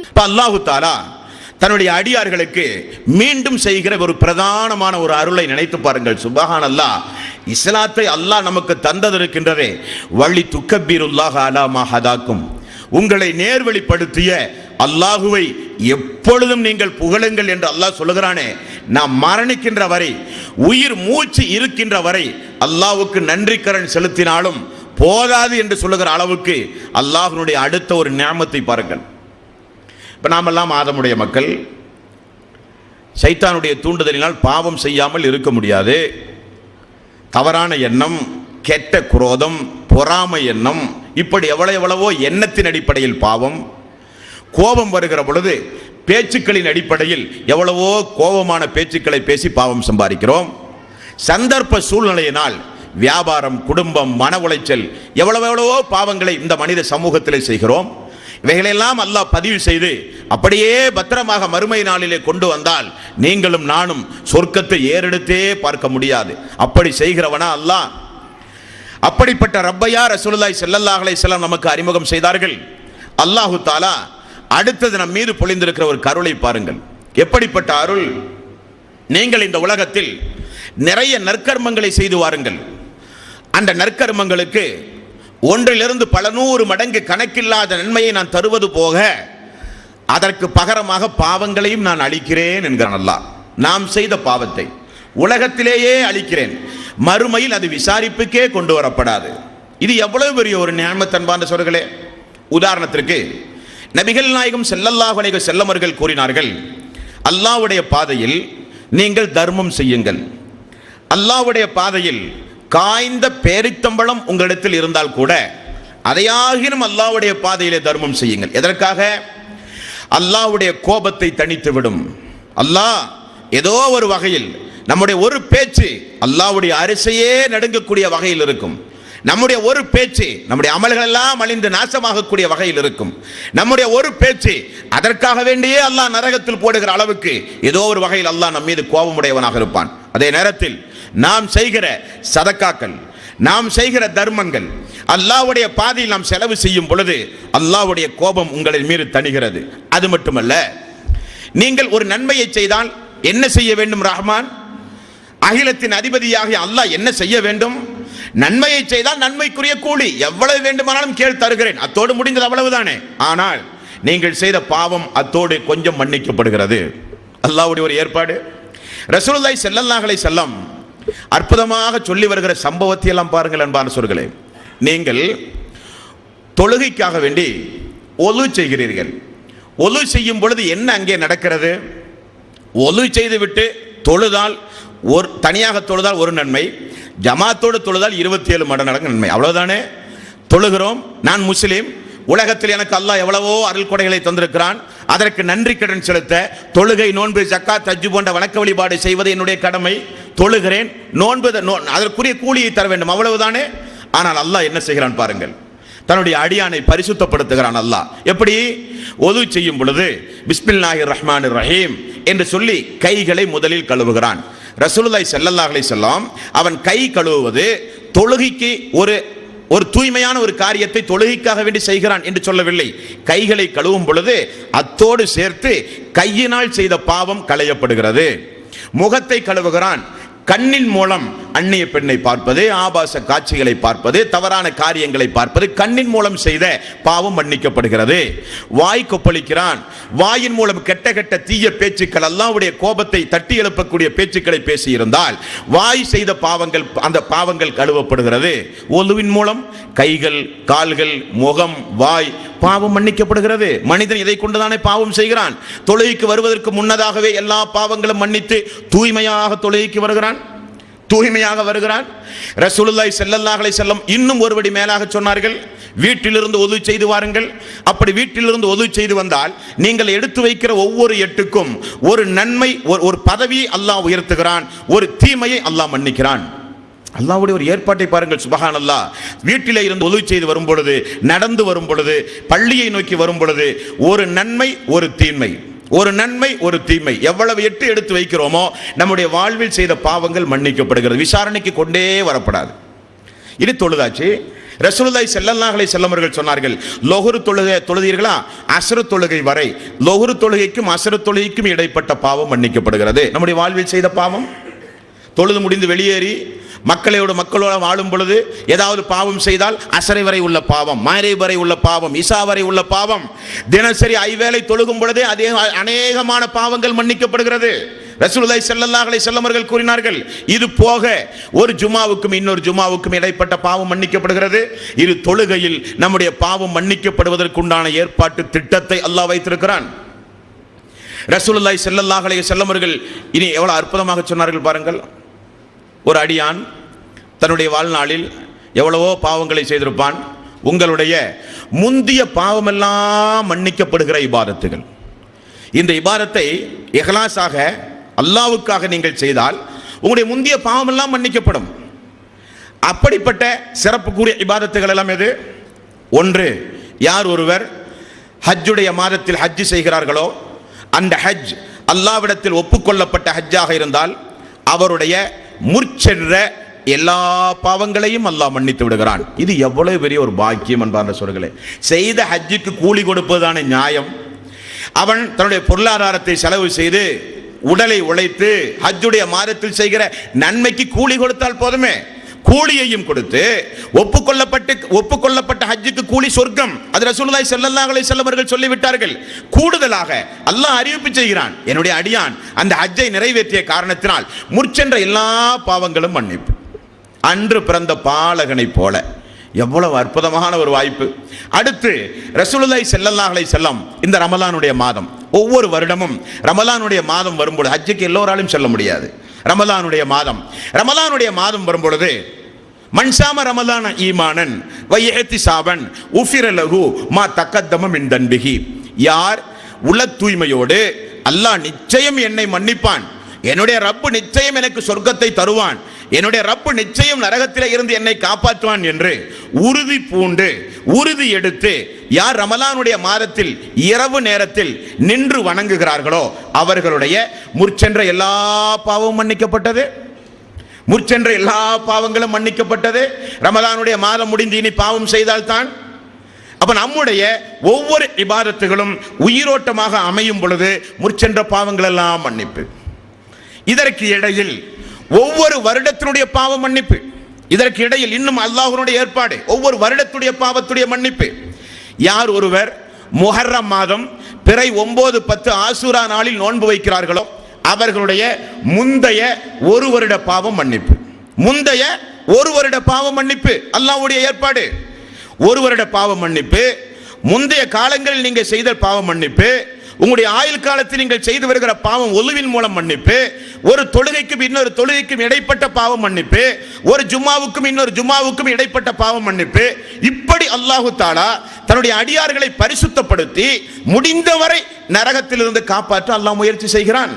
இப்ப அல்லாஹு தஆலா தன்னுடைய அடியார்களுக்கு மீண்டும் செய்கிற ஒரு பிரதானமான ஒரு அருளை நினைத்து பாருங்கள். சுப்ஹானல்லாஹ், இஸ்லாத்தை அல்லாஹ் நமக்கு தந்ததற்கின்றதே வழி துக்கபீருல்லாஹ் அலா மா ஹதாக்கும், உங்களை நேர்வழிப்படுத்திய அல்லாஹுவை எப்பொழுதும் நீங்கள் புகழுங்கள் என்று அல்லாஹ் சொல்லுகிறானே. நாம் மரணிக்கின்ற வரை, உயிர் மூச்சு இருக்கின்ற வரை அல்லாஹ்வுக்கு நன்றிக்கடன் செலுத்தினாலும் போதாது என்று சொல்லுகிற அளவுக்கு அல்லாஹ்வுடைய அடுத்த ஒரு நியமத்தை பாருங்கள். இப்போ நாமெல்லாம் ஆதமுடைய மக்கள், சைத்தானுடைய தூண்டுதலினால் பாவம் செய்யாமல் இருக்க முடியாது. தவறான எண்ணம், கெட்ட குரோதம், பொறாமை எண்ணம், இப்படி எவ்வளவோ எண்ணத்தின் அடிப்படையில் பாவம். கோபம் வருகிற பொழுது பேச்சுக்களின் அடிப்படையில் எவ்வளவோ கோபமான பேச்சுக்களை பேசி பாவம் சம்பாதிக்கிறோம். சந்தர்ப்ப சூழ்நிலையினால் வியாபாரம், குடும்பம், மன உளைச்சல், எவ்வளவோ பாவங்களை இந்த மனித சமூகத்திலே செய்கிறோம். இவைகளெல்லாம் அல்லாஹ் பதிவு செய்து அப்படியே பத்திரமாக மறுமை நாளிலே கொண்டு வந்தால் நீங்களும் நானும் சொர்க்கத்தை ஏறெடுத்தே பார்க்க முடியாது. அப்படி செய்கிறவனா அல்லாஹ்? அப்படிப்பட்ட ரப்பையா ரசூலுல்லாஹி ஸல்லல்லாஹு அலைஹி வஸல்லம் நமக்கு அறிமுகம் செய்தார்கள். அல்லாஹு தஆலா அடுத்தது நம் மீது பொழிந்திருக்கிற ஒரு கருளை பாருங்கள். எப்படிப்பட்ட அருள்! நீங்கள் இந்த உலகத்தில் நிறைய நற்கர்மங்களை செய்து வாருங்கள். அந்த நற்கர்மங்களுக்கு ஒன்றிலிருந்து பல நூறு மடங்கு கணக்கில்லாத நன்மையை நான் தருவது போக அதற்கு பகரமாக பாவங்களையும் நான் அளிக்கிறேன் என்கிறான் அல்லாஹ். நாம் செய்த பாவத்தை உலகத்திலேயே அளிக்கிறேன், மறுமையில் அது விசாரிப்புக்கே கொண்டு வரப்படாது. இது எவ்வளவு பெரிய ஒரு நியமத் அன்பார்ந்த சகோதரர்களே! உதாரணத்திற்கு நபிகள் நாயகம் ஸல்லல்லாஹு அலைஹி வஸல்லம் அவர்கள் கூறினார்கள், அல்லாஹ்வுடைய பாதையில் நீங்கள் தர்மம் செய்யுங்கள். அல்லாஹ்வுடைய பாதையில் காய்ந்த பேரித்தம்பளம் உங்களிடத்தில் இருந்தால் கூட அதையாகினும் அல்லாஹ்வுடைய பாதையிலே தர்மம் செய்யுங்கள். எதற்காக? அல்லாஹ்வுடைய கோபத்தை தணித்து விடும். அல்லாஹ் ஏதோ ஒரு வகையில் நம்முடைய ஒரு பேச்சு அல்லாஹ்வுடைய அரசையே நடுங்கக்கூடிய வகையில் இருக்கும். நம்முடைய ஒரு பேச்சு நம்முடைய அமல்கள் எல்லாம் அழிந்து நாசமாகக்கூடிய வகையில் இருக்கும். நம்முடைய ஒரு பேச்சு அதற்காக வேண்டியே அல்லாஹ் நரகத்தில் போடுகிற அளவுக்கு ஏதோ ஒரு வகையில் அல்லாஹ் நம் மீது கோபமுடையவனாக இருப்பான். அதே நேரத்தில் நாம் செய்கிற சதக்காக்கள், நாம் செய்கிற தர்மங்கள், அல்லாஹ்வுடைய பாதையில் நாம் செலவு செய்யும் பொழுது அல்லாஹ்வுடைய கோபம் உங்களின் மீது தணிகிறது. அது மட்டுமல்ல, நீங்கள் ஒரு நன்மையை செய்தால் என்ன செய்ய வேண்டும்? ரஹ்மான் அகிலத்தின் அதிபதியாகிய அல்லாஹ் என்ன செய்ய வேண்டும்? நன்மையை செய்தால் நன்மைக்குரிய கூலி எவ்வளவு வேண்டுமானாலும் கேள் தருகிறேன். அத்தோடு முடிந்தது, அவ்வளவுதானே. ஆனால் நீங்கள் செய்த பாவம் அத்தோடு கொஞ்சம் மன்னிக்கப்படுகிறது. அல்லாஹ்வுடைய ஒரு ஏற்பாடு. ரசூலுல்லாஹி ஸல்லல்லாஹு அலைஹி வஸல்லம் அற்புதமாக சொல்லி வருகிற சம்பவத்தை எல்லாம் பாருங்கள் அன்பான சகோதரர்களே. நீங்கள் தொழுகைக்காக வேண்டி ஒலு செய்கிறீர்கள். ஒலு செய்யும் பொழுது என்ன அங்கே நடக்கிறது? ஒலு செய்துவிட்டு தொழுதால் ஒரு தனியாக தொழுதால் ஒரு நன்மை, ஜமாத்தோடு தொழுதால் 27 மடங்கு நன்மை. அவ்வளவுதானே. தொழுகிறோம், நான் முஸ்லீம், உலகத்தில் எனக்கு அல்லாஹ் எவ்வளவோ அருள் கொடைகளை தந்திருக்கிறான், அதற்கு நன்றி கடன் செலுத்த தொழுகை, நோன்பு, ஜக்காத், ஹஜ் போன்ற வணக்க வழிபாடு செய்வது என்னுடைய கடமை. தொழுகிறேன், நோன்பு, அதற்குரிய கூலியை தர வேண்டும், அவ்வளவுதானே. ஆனால் அல்லாஹ் என்ன செய்கிறான் பாருங்கள், தன்னுடைய அடியானை பரிசுத்தப்படுத்துகிறான். அல்லாஹ் எப்படி? ஒது செய்யும் பொழுது பிஸ்மில்லாஹிர் ரஹ்மானிர் ரஹீம் என்று சொல்லி கைகளை முதலில் கழுவுகிறான். ரசூலுல்லாஹி ஸல்லல்லாஹு அலைஹி வஸல்லம் அவன் கை கழுவுவது தொழுகைக்கு ஒரு தூய்மையான ஒரு காரியத்தை தொழுகைக்காக வேண்டி செய்கிறான் என்று சொல்லவில்லை. கைகளை கழுவும் பொழுது அத்தோடு சேர்த்து கையினால் செய்த பாவம் களையப்படுகிறது. முகத்தை கழுவுகிறான். கண்ணின் மூலம் அந்நிய பெண்ணை பார்ப்பது, ஆபாச காட்சிகளை பார்ப்பது, தவறான காரியங்களை பார்ப்பது, கண்ணின் மூலம் செய்த பாவம் மன்னிக்கப்படுகிறது. வாய் கொப்பளிக்கிறான். வாயின் மூலம் கெட்ட கெட்ட தீய பேச்சுக்கள், அல்லாஹ்வுடைய கோபத்தை தட்டி எழுப்பக்கூடிய பேச்சுக்களை பேசியிருந்தால் வாய் செய்த பாவங்கள், அந்த பாவங்கள் கழுவப்படுகிறது. ஒலுவின் மூலம் கைகள், கால்கள், முகம், வாய் பாவம் மன்னிக்கப்படுகிறது. மனிதன் இதை கொண்டுதானே பாவம் செய்கிறான். தொழுகைக்கு வருவதற்கு முன்னதாகவே எல்லா பாவங்களும் மன்னித்து தூய்மையாக தொழுகைக்கு வருகிறான், தூய்மையாக வருகிறான். ரசூலுல்லாஹி ஸல்லல்லாஹு அலைஹி வஸல்லம் இன்னும் ஒருபடி மேலாக சொன்னார்கள், வீட்டிலிருந்து ஒது செய்து வாருங்கள். அப்படி வீட்டிலிருந்து ஒது செய்து வந்தால் நீங்கள் எடுத்து வைக்கிற ஒவ்வொரு எட்டுக்கும் ஒரு நன்மை, ஒரு பதவியை அல்லாஹ் உயர்த்துகிறான், ஒரு தீமையை அல்லாஹ் மன்னிக்கிறான். அல்லாஹ்வுடைய ஒரு ஏற்பாட்டை பாருங்கள். சுப்ஹானல்லாஹ். வீட்டிலே இருந்து ஒது செய்து வரும் பொழுது, நடந்து வரும் பொழுது, பள்ளியை நோக்கி வரும் பொழுது ஒரு நன்மை, ஒரு தீமை, ஒரு நன்மை, ஒரு தீமை. எவ்வளவு எட்டு எடுத்து வைக்கிறோமோ நம்முடைய வாழ்வில் செய்த பாவங்கள் மன்னிக்கப்படுகிறது. விசாரணைக்கு கொண்டே வரப்படாது. இது தொழுதாச்சு. ரசூலுல்லாஹி ஸல்லல்லாஹு அலைஹி வஸல்லம் அவர்கள் சொன்னார்கள், லொஹ்ர் தொழுகை தொழுதீர்களா, அஸ்ர் தொழுகை வரை, லொஹ்ர் தொழுகைக்கும் அஸ்ர் தொழுகைக்கும் இடைப்பட்ட பாவம் மன்னிக்கப்படுகிறது. நம்முடைய வாழ்வில் செய்த பாவம், தொழுது முடிந்து வெளியேறி மக்களோட வாழும் பொழுது ஏதாவது பாவம் செய்தால் அசரை வரை உள்ள பாவம், மக்ரிப் வரை உள்ள பாவம், இஷா வரை உள்ள பாவம், தினசரி ஐவேளை தொழுகும் பொழுதே அதே அநேகமான பாவங்கள் மன்னிக்கப்படுகிறது. ரசூலுல்லாஹி ஸல்லல்லாஹு அலைஹி வஸல்லம் அவர்கள் கூறினார்கள், இது போக ஒரு ஜுமாவுக்கும் இன்னொரு ஜுமாவுக்கும் இடைப்பட்ட பாவம் மன்னிக்கப்படுகிறது. இது தொழுகையில் நம்முடைய பாவம் மன்னிக்கப்படுவதற்குண்டான ஏற்பாட்டு திட்டத்தை அல்லாஹ் வைத்திருக்கிறான். ரசூலுல்லாஹி ஸல்லல்லாஹு அலைஹி வஸல்லம் அவர்கள் இனி எவ்வளவு அற்புதமாக சொன்னார்கள் பாருங்கள். ஒரு அடியான் தன்னுடைய வாழ்நாளில் எவ்வளவோ பாவங்களை செய்திருப்பான். உங்களுடைய முந்திய பாவமெல்லாம் மன்னிக்கப்படுகிற இபாதத்துகள், இந்த இபாதத்தை இஹ்லாஸாக அல்லாஹ்வுக்காக நீங்கள் செய்தால் உங்களுடைய முந்திய பாவமெல்லாம் மன்னிக்கப்படும். அப்படிப்பட்ட சிறப்புக்குரிய இபாதத்துகள் எல்லாம் எது? ஒன்று, யார் ஒருவர் ஹஜ்ஜுடைய மாதத்தில் ஹஜ் செய்கிறார்களோ அந்த ஹஜ் அல்லாஹ்விடத்தில் ஒப்புக்கொள்ளப்பட்ட ஹஜ்ஜாக இருந்தால் அவருடைய முற்சென்ற எல்லா பாவங்களையும் அல்லாஹ் மன்னித்து விடுகிறான். இது எவ்வளவு பெரிய ஒரு பாக்கியம் அன்பார்ந்த சகோதரர்களே. செய்த ஹஜ்ஜுக்கு கூலி கொடுப்பதுதானே நியாயம். அவன் தன்னுடைய பொருளாதாரத்தை செலவு செய்து உடலை உழைத்து ஹஜ்ஜுடைய மாதத்தில் செய்கிற நன்மைக்கு கூலி கொடுத்தால் போதுமே. கூலியையும் கொடுத்து ஒப்புக்கொள்ளப்பட்ட ஹஜ்ஜுக்கு கூலி சொர்க்கம். அது ரசூலுல்லாஹி ஸல்லல்லாஹு அலைஹி வஸல்லம் அவர்கள் சொல்லிவிட்டார்கள். கூடுதலாக அல்லாஹ் அறிவிப்பு செய்கிறான், என்னுடைய அடியான் அந்த ஹஜ்ஜை நிறைவேற்றிய காரணத்தினால் முற்சென்ற எல்லா பாவங்களும் மன்னிப்பு. அன்று பிறந்த பாலகனை போல எவ்வளவு அற்புதமான ஒரு வாய்ப்பு. அடுத்து ரசூலுல்லாஹி ஸல்லல்லாஹு அலைஹி வஸல்லம் இந்த ரமலானுடைய மாதம், ஒவ்வொரு வருடமும் ரமலானுடைய மாதம் வரும்போது, ஹஜ்ஜுக்கு எல்லோராலும் செல்ல முடியாது, ரமலானுடைய மாதம் வரும்பொழுது மன்சாம ரமலான ஈமானன் வயஹ்திசாபன் உஃபிர லஹு மா தக்கத்தம மின் தன்பிஹி, யார் உள்ள தூய்மையோடு அல்லாஹ் நிச்சயம் என்னை மன்னிப்பான், என்னுடைய ரப்பு நிச்சயம் எனக்கு சொர்க்கத்தை தருவான், என்னுடைய ரப்பு நிச்சயம் நரகத்தில் இருந்து என்னை காப்பாற்றுவான் என்று உறுதி பூண்டு உறுதி எடுத்து யார் ரமலானுடைய மாதத்தில் இரவு நேரத்தில் நின்று வணங்குகிறார்களோ அவர்களுடைய முற்சென்ற எல்லா பாவமும் மன்னிக்கப்பட்டது. முற்சென்ற எல்லா பாவங்களும் மன்னிக்கப்பட்டது. ரமலானுடைய மாதம் முடிந்து இனி பாவம் செய்தால்தான். அப்ப நம்முடைய ஒவ்வொரு இபாதத்துகளும் உயிரோட்டமாக அமையும் பொழுது முற்சென்ற பாவங்கள் எல்லாம் மன்னிப்பு. இதற்கு இடையில் ஒவ்வொரு வருடத்தினுடைய பாவ மன்னிப்பு, இதற்கு இடையில் இன்னும் அல்லாஹ்வுடைய ஏற்பாடு, ஒவ்வொரு வருடத்துடைய பாவத்துடைய மன்னிப்பு. யார் ஒருவர் முஹர்ரம் மாதம் பிறை 9, 10 ஆசூரா நாளில் நோன்பு வைக்கிறார்களோ அவர்களுடைய முந்தைய ஒரு வருட பாவம் மன்னிப்பு. முந்தைய ஒரு வருட பாவ மன்னிப்பு அல்லாஹ்வுடைய ஏற்பாடு. ஒரு வருட பாவ மன்னிப்பு, முந்தைய காலங்களில் நீங்கள் செய்த பாவ மன்னிப்பு, உங்களுடைய ஆயுள் காலத்தில் நீங்கள் செய்து வருகிற பாவம் ஒழுவின் மூலம் மன்னிப்பு, ஒரு தொழுகைக்கும் இன்னொரு தொழுகைக்கும் இடைப்பட்ட பாவம் மன்னிப்பு, ஒரு ஜும்மாவுக்கும் இன்னொரு ஜும்மாவுக்கும் இடைப்பட்ட பாவம் மன்னிப்பு. இப்படி அல்லாஹு தஆலா தன்னுடைய அடியார்களை பரிசுத்தப்படுத்தி முடிந்தவரை நரகத்திலிருந்து காப்பாற்ற அல்லாஹ் முயற்சி செய்கிறான்.